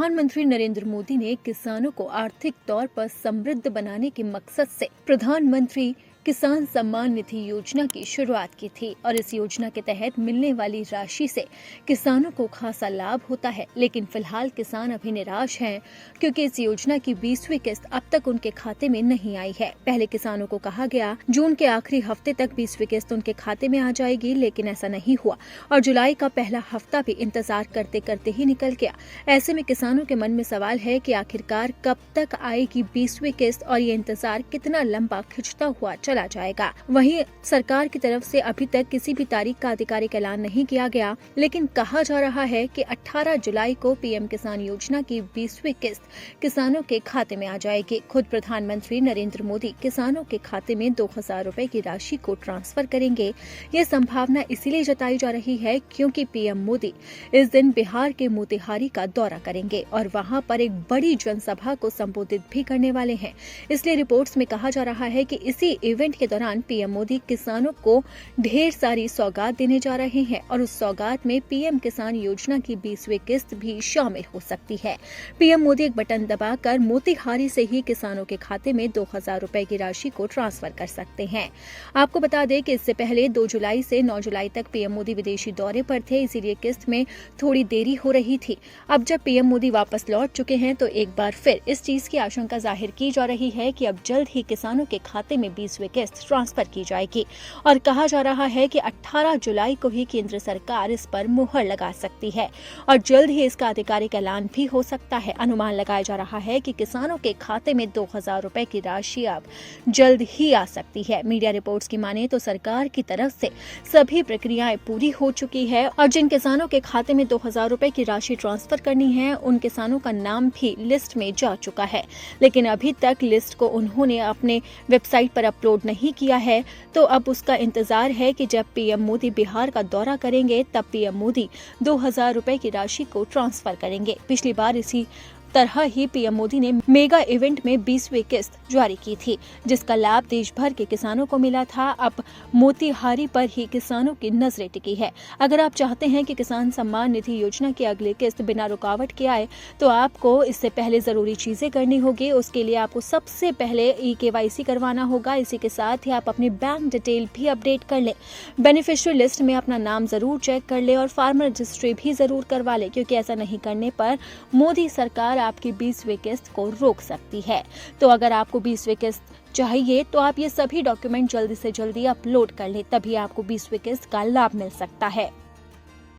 प्रधानमंत्री नरेंद्र मोदी ने किसानों को आर्थिक तौर पर समृद्ध बनाने के मकसद से प्रधानमंत्री किसान सम्मान निधि योजना की शुरुआत की थी और इस योजना के तहत मिलने वाली राशि से किसानों को खासा लाभ होता है। लेकिन फिलहाल किसान अभी निराश हैं क्योंकि इस योजना की 20वीं किस्त अब तक उनके खाते में नहीं आई है। पहले किसानों को कहा गया जून के आखिरी हफ्ते तक 20वीं किस्त उनके खाते में आ जाएगी, लेकिन ऐसा नहीं हुआ और जुलाई का पहला हफ्ता भी इंतजार करते करते ही निकल गया। ऐसे में किसानों के मन में सवाल है कि आखिरकार कब तक आएगी 20वीं किस्त और ये इंतजार कितना लंबा खिंचता हुआ चला जाएगा। वहीं सरकार की तरफ से अभी तक किसी भी तारीख का आधिकारिक ऐलान नहीं किया गया, लेकिन कहा जा रहा है कि 18 जुलाई को पीएम किसान योजना की 20वीं किस्त किसानों के खाते में आ जाएगी। खुद प्रधानमंत्री नरेंद्र मोदी किसानों के खाते में 2000 रुपए की राशि को ट्रांसफर करेंगे। ये संभावना इसीलिए जताई जा रही है क्योंकि पीएम मोदी इस दिन बिहार के मोतिहारी का दौरा करेंगे और वहां पर एक बड़ी जनसभा को संबोधित भी करने वाले हैं। इसलिए रिपोर्ट्स में कहा जा रहा है कि इसी इवेंट के दौरान पीएम मोदी किसानों को ढेर सारी सौगात देने जा रहे हैं और उस सौगात में पीएम किसान योजना की 20वीं किस्त भी शामिल हो सकती है। पीएम मोदी एक बटन दबाकर मोतिहारी से ही किसानों के खाते में 2000 रुपए की राशि को ट्रांसफर कर सकते हैं। आपको बता दें कि इससे पहले 2 जुलाई से 9 जुलाई तक पीएम मोदी विदेशी दौरे पर थे, इसीलिए किस्त में थोड़ी देरी हो रही थी। अब जब पीएम मोदी वापस लौट चुके हैं तो एक बार फिर इस चीज की आशंका जाहिर की जा रही है कि अब जल्द ही किसानों के खाते में 20वीं किस्त ट्रांसफर की जाएगी और कहा जा रहा है कि 18 जुलाई को ही केंद्र सरकार इस पर मुहर लगा सकती है और जल्द ही इसका आधिकारिक ऐलान भी हो सकता है। अनुमान लगाया जा रहा है कि किसानों के खाते में 2000 रुपए की राशि अब जल्द ही आ सकती है। मीडिया रिपोर्ट्स की माने तो सरकार की तरफ से सभी प्रक्रियाएं पूरी हो चुकी है और जिन किसानों के खाते में 2000 रुपए की राशि ट्रांसफर करनी है उन किसानों का नाम भी लिस्ट में जा चुका है, लेकिन अभी तक लिस्ट को उन्होंने अपने वेबसाइट पर अपलोड नहीं किया है। तो अब उसका इंतजार है कि जब पीएम मोदी बिहार का दौरा करेंगे तब पीएम मोदी 2000 रुपए की राशि को ट्रांसफर करेंगे। पिछली बार इसी तरह ही पीएम मोदी ने मेगा इवेंट में 20वीं किस्त जारी की थी, जिसका लाभ देश भर के किसानों को मिला था। अब मोतिहारी पर ही किसानों की नजरें टिकी है। अगर आप चाहते हैं कि किसान सम्मान निधि योजना की अगली किस्त बिना रुकावट के आए तो आपको इससे पहले जरूरी चीजें करनी होगी। उसके लिए आपको सबसे पहले KYC करवाना होगा। इसी के साथ ही आप अपनी बैंक डिटेल भी अपडेट कर लें, बेनिफिशियरी लिस्ट में अपना नाम जरूर चेक कर ले और फार्मर रजिस्ट्री भी जरूर करवा ले, क्योंकि ऐसा नहीं करने पर मोदी सरकार आपकी 20वीं किस्त को रोक सकती है। तो अगर आपको 20वीं किस्त चाहिए तो आप ये सभी डॉक्यूमेंट जल्दी से जल्दी अपलोड कर लें, तभी आपको 20वीं किस्त का लाभ मिल सकता है।